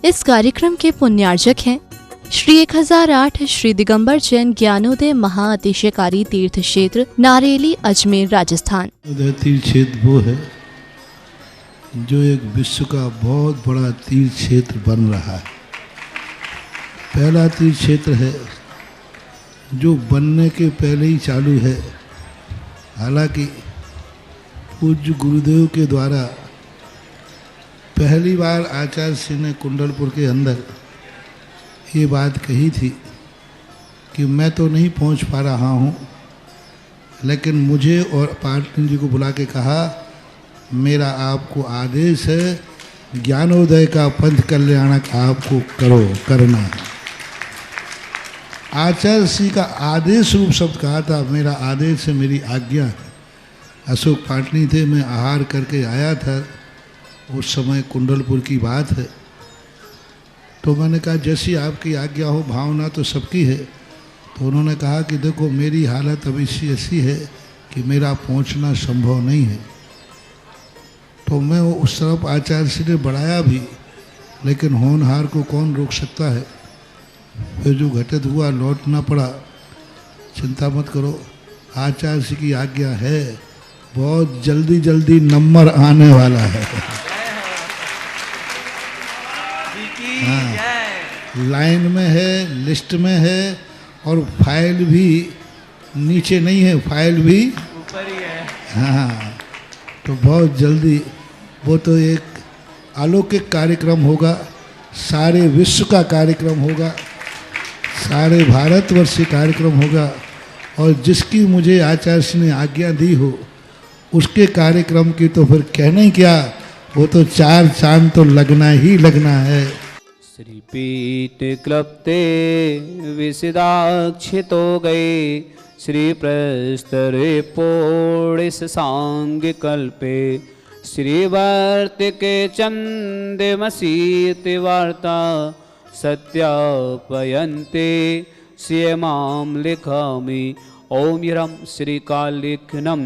इस कार्यक्रम के पुण्यार्जक हैं श्री 1008 श्री दिगंबर जैन ज्ञानोदय महाअतिशयकारी तीर्थ क्षेत्र नारेली अजमेर राजस्थान। तीर्थ क्षेत्र वो है जो एक विश्व का बहुत बड़ा तीर्थ क्षेत्र बन रहा है। पहला तीर्थ क्षेत्र है जो बनने के पहले ही चालू है। हालांकि पूज्य गुरुदेव के द्वारा पहली बार आचार्य श्री ने कुंडलपुर के अंदर ये बात कही थी कि मैं तो नहीं पहुंच पा रहा हूं, लेकिन मुझे और पाटनी जी को बुला के कहा मेरा आपको आदेश है, ज्ञानोदय का पंथ कल्याणक आपको करना है। आचार्य श्री का आदेश रूप शब्द कहा था, मेरा आदेश है, मेरी आज्ञा है। अशोक पाटनी थे, मैं आहार करके आया था, उस समय कुंडलपुर की बात है। तो मैंने कहा जैसी आपकी आज्ञा हो, भावना तो सबकी है। तो उन्होंने कहा कि देखो मेरी हालत अभी ऐसी है कि मेरा पहुंचना संभव नहीं है। तो मैं वो उस तरफ आचार्य श्री ने बढ़ाया भी, लेकिन होनहार को कौन रोक सकता है। फिर जो घटित हुआ लौटना पड़ा। चिंता मत करो, आचार्य श्री की आज्ञा है, बहुत जल्दी जल्दी नंबर आने वाला है। हाँ, लाइन में है, लिस्ट में है, और फाइल भी नीचे नहीं है, फाइल भी ऊपर ही है। हाँ, तो बहुत जल्दी वो तो एक अलौकिक कार्यक्रम होगा, सारे विश्व का कार्यक्रम होगा, सारे भारतवर्ष का कार्यक्रम होगा। और जिसकी मुझे आचार्य ने आज्ञा दी हो उसके कार्यक्रम की तो फिर कहना ही क्या, वो तो 4 चांद तो लगना ही लगना है। श्रीपीठ क्लप्ते विसिदाक्षितो गए, श्री प्रस्तरे पोड़िस सांग कल्पे, श्रीवर्तिके चंदमसीति वार्ता, सत्यापयन्ते श्रियमां लिखामि, ओम यरम श्रीकालिखनम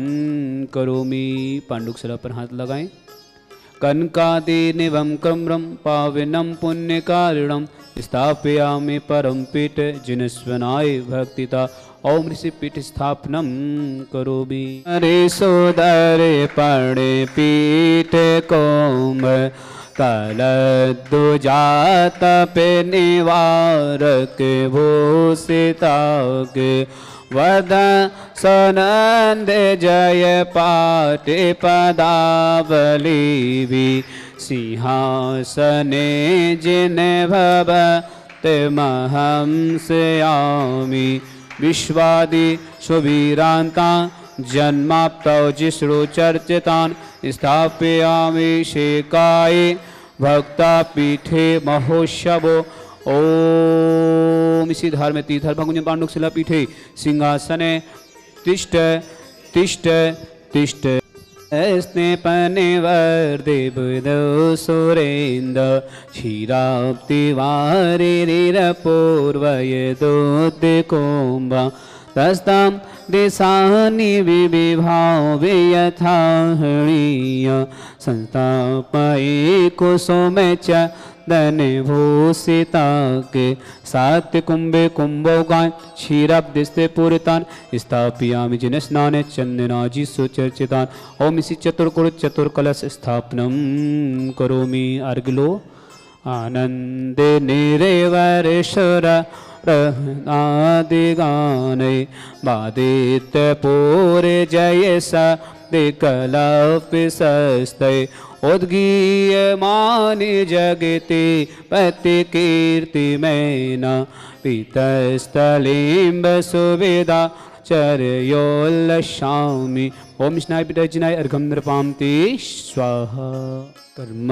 करोमि। पांडुक्षरा पर हाथ लगाएं। कनकादिनिवं क्रम्रं पावनं पुण्यकारिणं, स्थापयामि परम पीठ जिनस्वनाय भक्तिता, ओम ऋषि पीठ स्थापनम करोमि। हरे सोदरे पणे पीठ कोम, कलद्दुजात पे निवारक भूषितागे, वद सनंद जय पाटे पदावली, सिंहासने जिन भवत महं स्यामि, विश्वादि सुवीरांता जन्माप्तौ जिष्णु चर्चितान्, स्थापयामि शेकाये भक्ता पीठे महोत्सवो। ओम। इसी धार में तीर्थर भंगुंजन पांडुक शिला पीठे सिंहासने तिष्ठ तिष्ठ तिष्ठ, स्नेपनिवर देवदो सुरेन्द्र, क्षीराब्धि वारिपूर्वय दोदिकोम्बा, तस्तां दिशानि विविभाव यथाहणीय, संस्थापये कुसुमे च धनभूषिताके, सात्य कुंभे कुंभोगान्, क्षीराब्धिस्ते पूरितान्, स्थापयामि जिनस्नाने चंदनाजी सुचर्चितान्। ओम इसी चतुर्कुल चतुर्कलश स्थापनम करोमि। अर्घलो आनंदे निरेवरेश्वर प्रहलादिगाने, बादित्य पूरे जय दिकलपिसस्ते, उद्गीयमानि जगति पति कीर्ति मैना, पीतस्थलीं सुविधा चर्योल्लसामि। ओम स्नाय पिटजिनाय अर्घं नृपांति स्वाहा। कर्म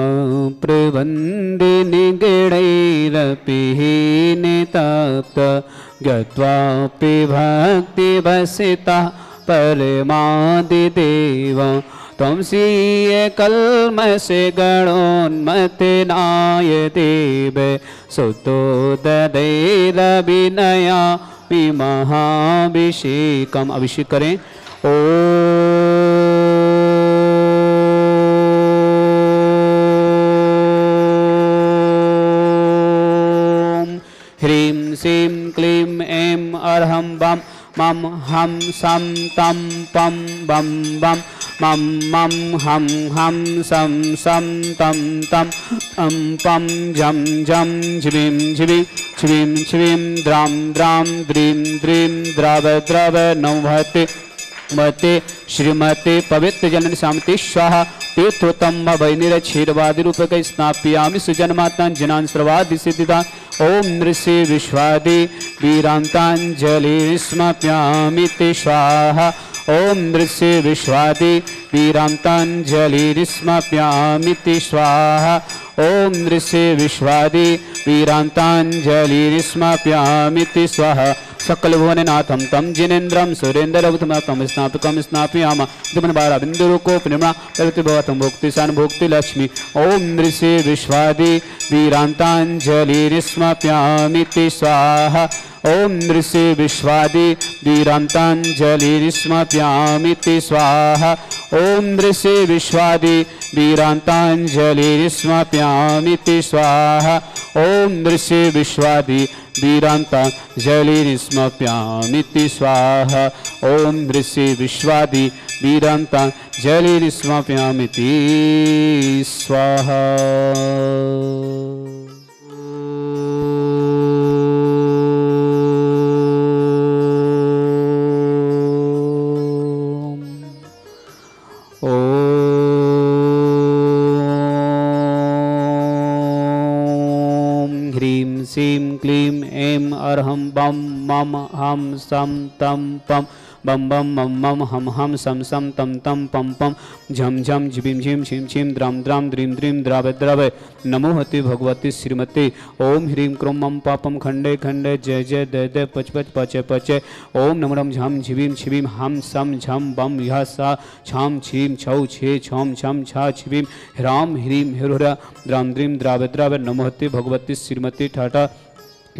प्रबन्धिनि गणैरपि नितप्त, गत्वापि भक्तिवसिता परमादिदेव, त्वंसीय कल्मषे गणोन्मथनाय देव, सुतोददैरभिनया महाभिषेकम। अभिषेक करें। ओ सीं क्लीं ऐं अर्हं बम मम हम सम तम पम बम बम मम मम हम सम सम तम तम पम झम झम झिबिं झिबिं छिबिं छिबिं द्रां द्रां द्रीं द्रीं द्रव द्रव नौभते मते श्रीमते पवित्र जनन शांति स्वाहा तीर्थोत्तम वैनिरक्षीरवादि रूपक स्नाप्यामि सुजन्मातां जनान् सर्वादि सिद्धिदान ओम नृषि विश्वादि वीरांतांजलिस्मप्यामि ते स्वाहा ओम नृषि विश्वादि वीरांतांजलिस्मप्यामि ते स्वाहा ओम नृषि विश्वादि वीरांतांजलिस्मप्यामि ते स्वाहा सकल भुवननाथं तं जिनेन्द्रं सुरेन्द्ररघुतमं स्नापकं स्नापयाम दुमनबारा बिन्दुरूकोपनिर्मणा प्रवृत्तिभवतं भुक्तिशान भुक्तिलक्ष्मी ओम नृषि विश्वादि वीरांतांजलिस्मप्यामि ते स्वाहा ओम नृषि विश्वादि वीरांतांजलिस्मप्यामि ते स्वाहा ओम नृषि विश्वादि वीरांतांजलिस्मप्यामि ते स्वाहा ओम नृषि विश्वादि वीरांतांजलिस्मप्यामि ते स्वाहा ओम नृषि विश्वादि वीरांतांजलिस्मप्यामि ते स्वाहा। सीं क्लीं ऐं अर्हं बम मम हम सम तम पम बम बम मम मम हम सम सम तम तम पम पम झम झम झिबिं झिं छिं छिं द्रां द्रां द्रीं द्रीं द्रव द्रव नमो हते भगवती श्रीमते ओम ह्रीं क्रों मम पापम खंडे खंडे जय जय दय दय पच पच पचे पचे ओम नमरम झम झिबिं छिबिं हम सम झम बम यह सा छाम छीम छौ छे छम छम छा छिबिं ह्रां ह्रीं हिरुरा द्रां द्रीं द्रव द्रव नमो हते भगवती श्रीमती ठाठा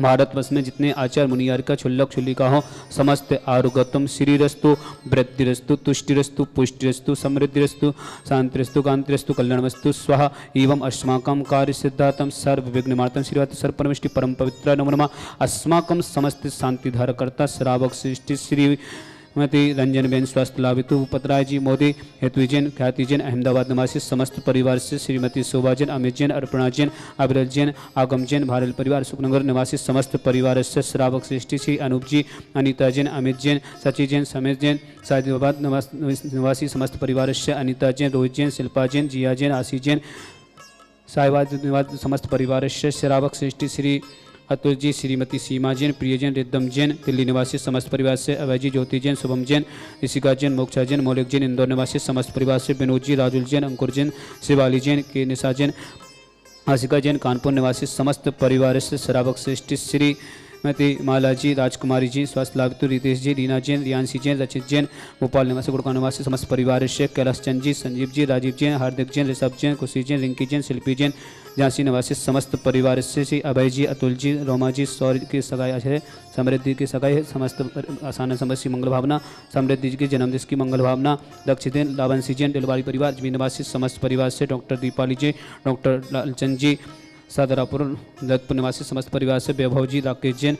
भारतवर्ष में जितने आचार्य मुनियार का क्षुल्लक क्षुल्लिका हो समस्त आरोग्यतम श्रीरस्तु वृद्धिरस्तु तुष्टिरस्तु पुष्टिरस्तु समृद्धिरस्तु शांतिरस्तु कांतिरस्तु कल्याणमस्तु स्वाहा एवं अस्माकं कार्य सिद्धार्थम सर्व विघ्नमार्तम श्रीवात सर्व परमेष्टि परम पवित्र नमो नमः अस्माकं समस्त शांतिधारकर्ता श्रावक सृष्टि श्री श्रीमती रंजन बेन स्वास्थ्य लाभितु पतराय जी मोदी हेतुजैन ख्यातिजैन अहमदाबाद निवासी समस्त परिवार से श्रीमती शोभा जैन अमित जैन अर्पणा जैन अविरल जैन आगम जैन भारत परिवार सुखनगर निवासी समस्त परिवार से श्रावक श्रेष्ठी श्री अनूप जी अनिता जैन अमित जैन सची जैन समेत जैन साहिबाबाद निवासी समस्त परिवार से अनिता जैन रोहित जैन शिल्पा जैन जिया जैन आशी जैन साहिबाबाद निवासी समस्त परिवार से श्रावक श्रेष्ठी श्री अतुल जी श्रीमती सीमा जैन प्रिय जैन रिद्धम जैन दिल्ली निवासी समस्त परिवार से अभय जी ज्योति जैन शुभम जैन ऋषिका जैन मोक्षा जैन मौलिक जैन इंदौर निवासी समस्त परिवार से विनोद जी राजुल जैन अंकुर जैन शिवाली जैन के निशा जैन आशिका जैन कानपुर निवासी समस्त परिवार से श्रावक श्रेष्ठी श्री मती माला जी राजकुमारी जी स्वास्थ्य लाभितु रितेश जी रीना जैन रियांशी जैन रचित जैन भोपाल निवासी गुड़गांव निवासी समस्त परिवार से कैलाश चंद जी संजीव जी राजीव जैन हार्दिक जैन ऋषभ जैन खुशी जैन रिंकी जैन शिल्पी जैन झांसी निवासी समस्त परिवार से श्री अभय जी अतुल जी रोमा जी सौर्य की सगाई है समृद्धि की सगाई है समस्त आसान समस्या मंगल भावना समृद्धि जी के जन्मदिन की मंगल भावना दक्षिण जैन लावंशी जैन दिलवाड़ी परिवार जमीन निवासी समस्त परिवार से डॉक्टर दीपाली जी डॉक्टर लालचंद जी सादरापुर ललितपुर निवासी समस्त परिवार से वैभव जी राकेश जैन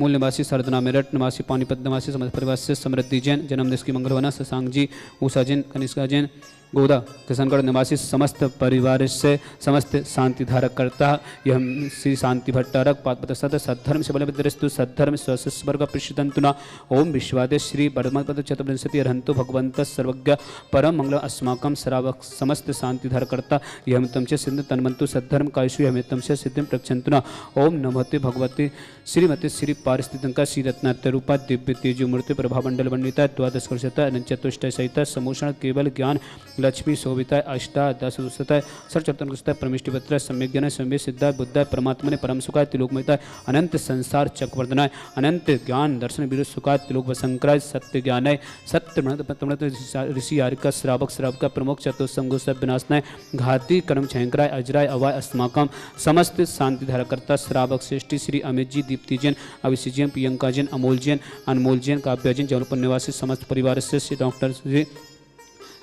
मूल निवासी सरदना मेरठ निवासी पानीपत निवासी समस्त परिवार से समृद्धि जैन जन्मदिन की मंगलवाना शशांक जी उषा जैन कनिष्का जैन गोदा किशनगढ़ निवासी समस्त परिवार से समस्त शांति धारक करता यह श्री शांति भट्टारक पाद सद्धर्म से बलविद्रस्तु सद्धर्म स्वस्वर्ग पृष्ठतंतुना ओम विश्वादे श्री बर्मपद चतुर्विंशति अर्हंतु भगवंत सर्वज्ञ परम मंगल अस्माकं श्रावक समस्त शांति धारक करता यह तम से सिद्ध तन्मंतु सद्धर्म कायशु यह तम से सिद्धिं प्रक्षंतुना ओम नमोते भगवती श्रीमती श्री पारिस्थितिका श्री रत्नारूपा दिव्य तेजो मूर्ति प्रभामंडल वंडिता द्वादश वर्षता अनंचतुष्ट सहिता समूषण केवल ज्ञान लक्ष्मी शोभिता अष्टा दश दुष्टता सर्वचतुर्गुष्टा परमेष्टिपत्र सम्यक ज्ञान सम्य सिद्धा बुद्धा परमात्मा ने परम सुखाय तिलोकमयता अनंत संसार चक्रवर्धनाय अनंत ज्ञान दर्शन विरुद्ध सुखाय तिलोक वसंकराय सत्य ज्ञानाय सत्य ऋषि आरिका श्रावक श्रावका प्रमुख चतुसंगो सब विनाशनाय घाती कर्म छयंकराय अजराय अवाय अस्माकम समस्त शांति धारकर्ता श्रावक श्रेष्ठी श्री अमित जी दीप्ति जैन अभिषेक जैन प्रियंका जैन अमोल जैन अनमोल जैन काव्या जैन जौनपुर निवासी समस्त परिवार से श्री डॉक्टर श्री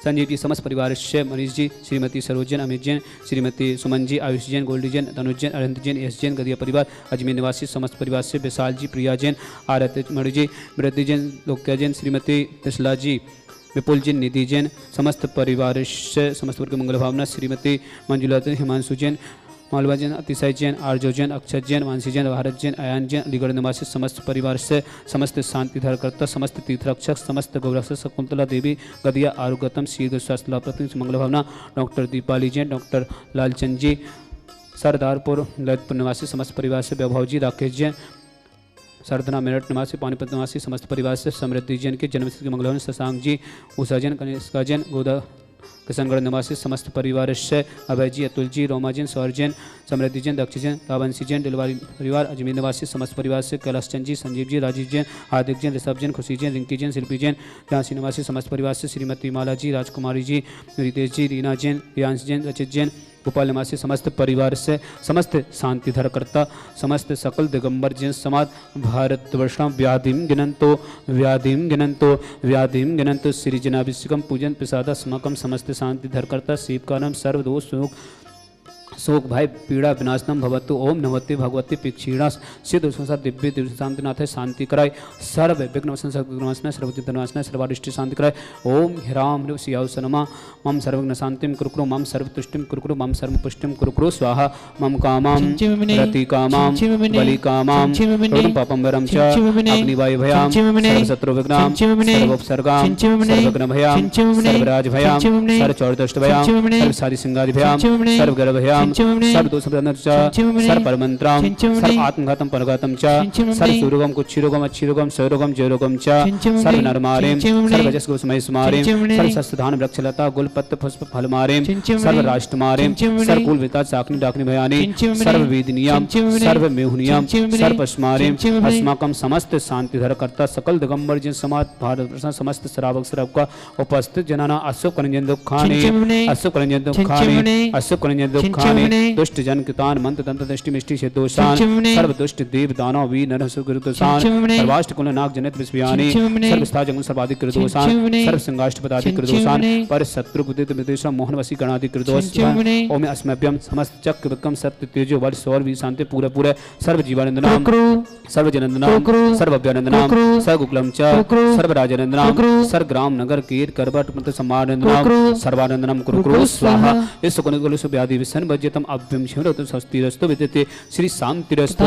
संजीव जी समस्त परिवार से, मनीष जी, श्रीमती सरोज जैन, अमित जैन, श्रीमती सुमन जी, आयुष जैन, गोल्डी जैन, तनुज जैन, अरविंद जैन, यश जैन, गदिया परिवार, अजमेर निवासी समस्त परिवार से, विशाल जी, प्रिया जैन, आरती मणि जी, वृद्धि जैन, लोक्या जैन, श्रीमती त्रिशला जी, विपुल जैन, निधि जैन, समस्त परिवार से, समस्त वर्ग मंगल भावना, श्रीमती मंजुला जैन, हिमांशु जैन, मालवा जैन, अतिशय जैन, आर्जो जैन, अक्षत जैन, मानसी जैन, भारत जैन, अयान जैन, अलीगढ़ निवासी समस्त परिवार से, समस्त शांति धरकर्ता, समस्त तीर्थरक्षक, समस्त गौरक्षक, शकुंतला देवी, गदिया आरुगतम, शीघ्र स्वास्थ्य लाभ प्रति मंगल भावना, डॉक्टर दीपाली जैन, डॉक्टर लालचंद जी, सरदारपुर ललितपुर निवासी समस्त परिवार से, वैभव जी, राकेश जैन, सरदना मेरठ निवासी, पानीपत निवासी समस्त परिवार से, समृद्धि जैन के जन्मतिथि की मंगल भावना, शशांक जी, उषा जैन, कनिष्का जैन, गोदा किशनगढ़ निवासी समस्त परिवार से, अभय जी, अतुल जी, रोमा जैन, सौर जैन, समृद्धि जैन, दक्ष जैन, रावंशी जैन, दिलवारी परिवार, अजमेर निवासी समस्त परिवार से, कैलाश चंद जी, संजीव जी, राजीव जैन, हार्दिक जैन, ऋषभ जैन, खुशी जैन, रिंकी जैन, शिल्पी जैन, झांसी निवासी समस्त परिवार से, श्रीमती माला जी, राजकुमारी जी, रितेश जी, रीना जैन, रियांश जैन, रचित जैन, गोपाल निवासी समस्त परिवार से, समस्त शांति धरकर्ता, समस्त सकल दिगंबर जैन समाज, भारतवर्षम व्याधिम गिनंतो श्री जनाभिषेकम पूजन प्रसाद अस्माकम समस्त शांति धरकर्ता, शिव का नाम सर्वदोष शोक भाई पीड़ा विनाशनम भवतु, ओम नमस्ते भगवती पिक्षीणा सिद्ध संसार दिव्य दिव्य शांतिनाथ शांति कराय, सर्व विघ्न संसर्गनाशना सर्वचितनाशना सर्वारिष्ट शांति कराय, ओम ह्राम शियाव नमा मम सर्वघ्न शांतिम कुरुकुरु मम सर्वतुष्टिम कुरुकुरु मम सर्वपुष्टिम कुरुकुरु स्वाहा, मम कामाम रति कामाम बलि कामाम रोगं पापं वरं च अग्निवायु भयाम सर्वशत्रु विघ्नाम सर्वोपसर्गाम सर्वघ्न भयाम सर्वराज भयाम सर्वचौरदष्ट भयाम सर्वसादि सिंगादि भयाम सर्वगर्भ भयाम सर्वपरमंत्राम सर्व आत्मघातम परघातम च सर्व सुरोगम कुच्छिरोगम अच्छिरोगम सरोगम जयरोगम च सर्व नरमारेम सर्व जस गोसमय सुमारेम सर्व शस्त्रधान वृक्षलता गुलपत्र पुष्प फलमारेम सर्व राष्ट्रमारेम सर्व कुल विता चाकनी डाकनी भयानी सर्व वेदनियम सर्व मेहुनियम सर्व पश्मारेम अस्माकम समस्त शांति धरकर्ता सकल दिगंबर जिन समाज भारत समस्त श्रावक श्रावक का उपस्थित जनाना अशोक रंजन दुखाने अशोक रंजन दुखाने अशोक रंजन दुखाने दुष्ट जन कृतान मंत्र तंत्र दृष्टि मिष्टि से दोषान सर्व दुष्ट देव दानव वीर नर सुर दोषान सर्वाष्ट कुल नाग जनित विस्व्यानि सर्व स्था जंगल सर्वाधिक कृतोषान सर्व संगाष्ट पदाधिक कृतोषान पर शत्रु बुद्धित विदेश मोहन वसी गणाधिक कृतोषान ओम अस्मभ्यम समस्त चक्र विक्रम सत्य तेजो बल सौर वी शांति पूरे पूरे सर्व जीवानंदनाम सर्व जनंदनाम सर्व अभ्यानंदनाम सर्व गुकुलम च सर्व राजनंदनाम सर्व ग्राम नगर कीर करबट मत समानंदनाम सर्वानंदनाम कुरुकुरु स्वाहा इस सुकुल व्याधि विसन वज्यतम अभ्यम शिवरतु स्वस्तिरस्तु विदिते श्री शांतिरस्तु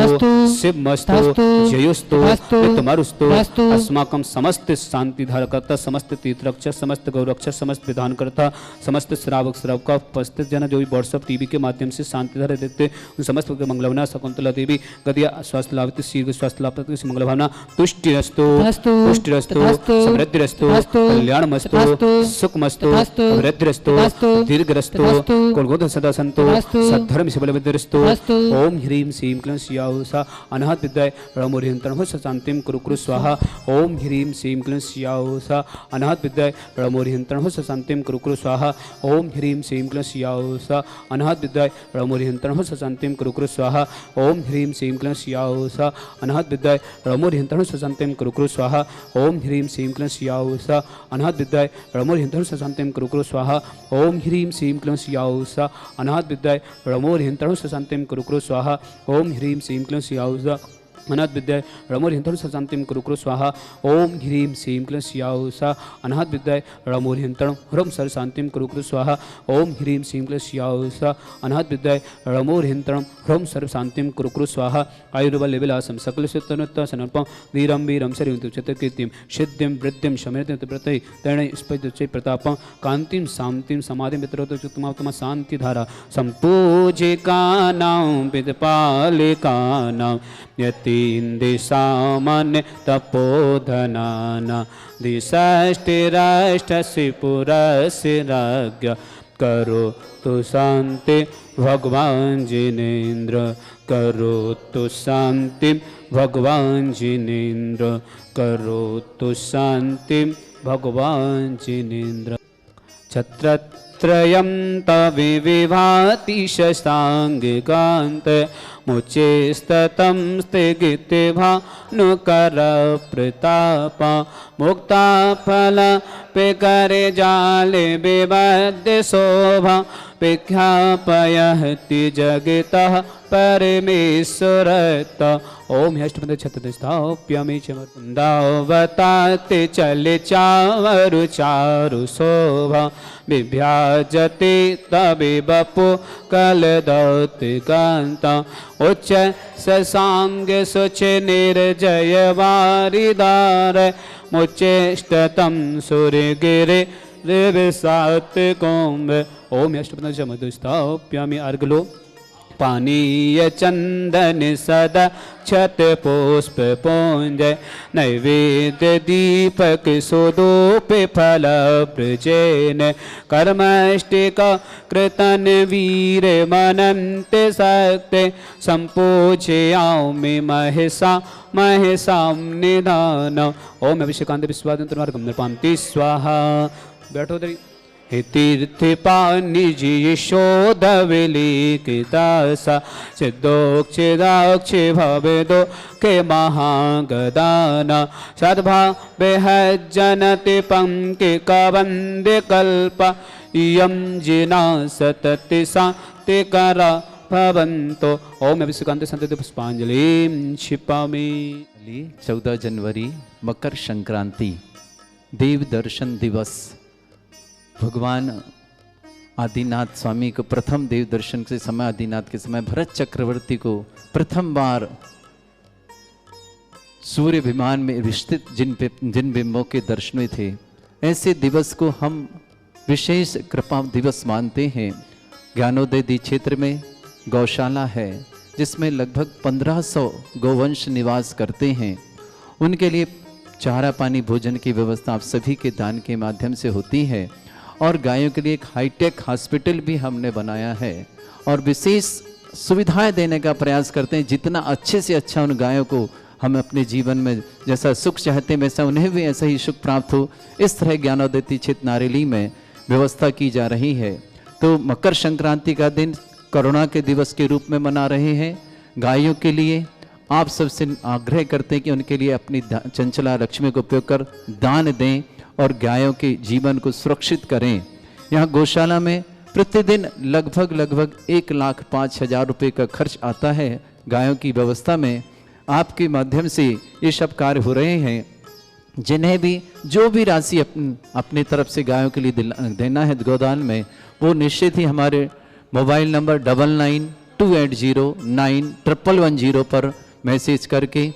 शिवमस्तु जयोस्तु वितमरुस्तु अस्माकं समस्त शांति धारकर्ता समस्त तीर्थरक्षक समस्त गौरक्षक समस्त विधानकर्ता समस्त श्रावक श्रावका उपस्थित जन जो भी व्हाट्सएप टीवी के माध्यम से शांति धारा देते उन समस्त मंगलवना शकुंतला देवी गदिया स्वास्थ्य लाभ शीघ्र स्वास्थ्य लाभ मंगल भावना तुष्टिरस्तु पुष्टिरस्तु समृद्धिरस्तु कल्याणमस्तु सुखमस्तु वृद्धिरस्तु दीर्घरस्तु कुलगोध सदा संतो सद्धर्म से बलविद्रस्तु ओम ह्रीम श्रीम क्लीं श्याउषा अनाहत विद्याय रमोरिहंतन हो शांतिम कुरुकुरु स्वाहा ओम ह्रीम श्रीम क्लीं श्याउषा अनाहत विद्याय रमोरिहंतन हो शांतिम कुरुकुरु स्वाहा ओम ह्रीम श्रीम क्लीं श्याउषा अनाहत विद्याय रमोरिहंतन हो शांतिम कुरुकुरु स्वाहा ओम ह्रीम श्रीम क्लीं श्याउषा अनाहत विद्याय रमोरिहंतन हो शांतिम कुरुकुरु स्वाहा ओम ह्रीम श्रीम क्लीं श्याउषा अनाहत विद्याय रमोरिहंतन हो शांतिम कुरुकुरु स्वाहा ओम ह्रीम श्रीम क्लीं श्याउषा अनाहत विद्याय रमोरिहंतन शांतिम कुरुकुरु स्वाहा ओम ह्रीम श्रीम क्लीं श्याउषा अनाहत विद्याय रमोरिहंतन शांतिम कुरुकुरु स्वाहा ओम ह्रीम श्रीम क्लीं श्याउषा अनाहत विद्याय रमोरिहंतन ह्रम सर शांतिम कुरुकुरु स्वाहा ओम ह्रीम श्रीम क्लीं श्याउषा अनाहत विद्याय रमोरिहंतन ह्रम सर्व शांतिम कुरुकुरु स्वाहा आयुर्बल विलासम सकल सुतनुत्ता समर्पम वीरम वीरम शरीर चतुर्कीर्तिम सिद्धिम वृद्धिम शमेत प्रतय तैण स्पृत प्रतापम कांतिम शांतिम समाधि मित्रोत्तम शांति धारा संपूजे कानाम विदपालिकानां यतीन्द्र सामान्य तपोधनाना दिशाष्टिराष्टसि पुरस्य राज्ञ करो तो शांति भगवान जिनेन्द्र करो तो शांति भगवान जिनेन्द्र करो तो शांति भगवान जिनेन्द्र छत्र त्रयं तविविभाति शशाङ्गिकान्त मुचेस्ततं स्थिगितिभानुकरप्रताप मुक्ताफलपिकरे जाले विबद्ध शोभा विख्यापयति जगतः परमेश्वरत। ओम ह्यष्टपद छतस्थाप्यमे चमरुन्दावताते चले चावरु चारु शोभा विभ्याजते तबे बपु कलदौति कान्ता उच्च ससांग सुच निर्जय वारिदार मुचेष्टतम सूर्यगिरे दिवसात कुंभ। ओम अष्टपद मधुस्थाप्यामि अर्घलो पानीय चंदन सदा छत पुष्प पुंज नैवेद्य दीपक सुदूप फल प्रचेन कर्मष्टिका कृतन वीर मनंत शक्ति संपूज्यामि महसा महसाम निधान। ओम अभिषेकांत विश्वादंतर्गम नृपांति स्वाहा। बैठो दरी हे तीर्थ पानी जी यशोदविलिखितासा सिद्धोक्षिदाक्ष भवेदो के महागदाना सद्भावे जनति पंक्ति कवंदे कल्प यम जिना सतति शांतिकरा भवन्तो। ओम अभिषेकांत संत पुष्पांजलि क्षिपामि। 14 जनवरी मकर संक्रांति देव दर्शन दिवस। भगवान आदिनाथ स्वामी को प्रथम देव दर्शन के समय, आदिनाथ के समय भरत चक्रवर्ती को प्रथम बार सूर्य विमान में विस्तृत जिन बिंबों के दर्शन हुए थे, ऐसे दिवस को हम विशेष कृपा दिवस मानते हैं। ज्ञानोदय क्षेत्र में गौशाला है जिसमें लगभग 1500 गोवंश निवास करते हैं। उनके लिए चारा पानी भोजन की व्यवस्था आप सभी के दान के माध्यम से होती है और गायों के लिए एक हाईटेक हॉस्पिटल भी हमने बनाया है और विशेष सुविधाएं देने का प्रयास करते हैं। जितना अच्छे से अच्छा उन गायों को हम अपने जीवन में जैसा सुख चाहते हैं वैसा उन्हें भी ऐसा ही सुख प्राप्त हो, इस तरह ज्ञानोदय क्षेत्र नारेली में व्यवस्था की जा रही है। तो मकर संक्रांति का दिन करुणा के दिवस के रूप में मना रहे हैं। गायों के लिए आप सबसे आग्रह करते हैं कि उनके लिए अपनी चंचला लक्ष्मी का उपयोग कर दान दें और गायों के जीवन को सुरक्षित करें। यहाँ गौशाला में प्रतिदिन लगभग 1,05,000 रुपये का खर्च आता है गायों की व्यवस्था में। आपके माध्यम से ये सब कार्य हो रहे हैं। जिन्हें भी जो भी राशि अपनी तरफ से गायों के लिए देना है गोदान में, वो निश्चित ही हमारे मोबाइल नंबर 9928091110 पर मैसेज करके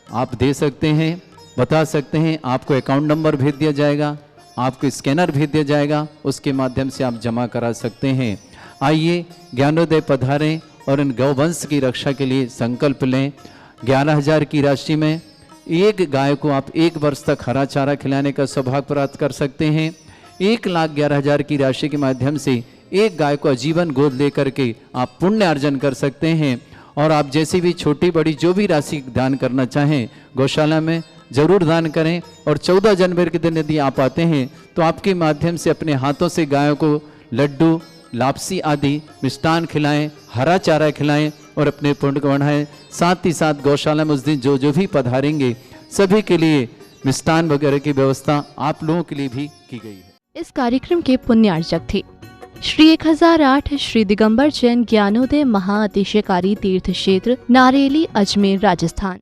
आप दे सकते हैं, बता सकते हैं। आपको अकाउंट नंबर भेज दिया जाएगा, आपको स्कैनर भेज दिया जाएगा, उसके माध्यम से आप जमा करा सकते हैं। आइए ज्ञानोदय पधारें और इन गौवंश की रक्षा के लिए संकल्प लें। 11,000 की राशि में एक गाय को आप 1 वर्ष तक हरा चारा खिलाने का सौभाग्य प्राप्त कर सकते हैं। 1,11,000 की राशि के माध्यम से एक गाय को आजीवन गोद लेकर के आप पुण्य अर्जन कर सकते हैं। और आप जैसी भी छोटी बड़ी जो भी राशि दान करना चाहें गौशाला में जरूर दान करें। और 14 जनवरी के दिन यदि आप आते हैं तो आपके माध्यम से अपने हाथों से गायों को लड्डू, लापसी आदि मिष्टान खिलाएं, हरा चारा खिलाएं और अपने पुण्य को बढ़ाएं। साथ ही साथ गौशाला में उस दिन जो भी पधारेंगे सभी के लिए मिष्टान वगैरह की व्यवस्था आप लोगों के लिए भी की गई है। इस कार्यक्रम के पुण्यार्चक थे श्री 1008 श्री दिगंबर जैन ज्ञानोदय महाअतिशयकारी तीर्थ क्षेत्र नारेली, अजमेर, राजस्थान।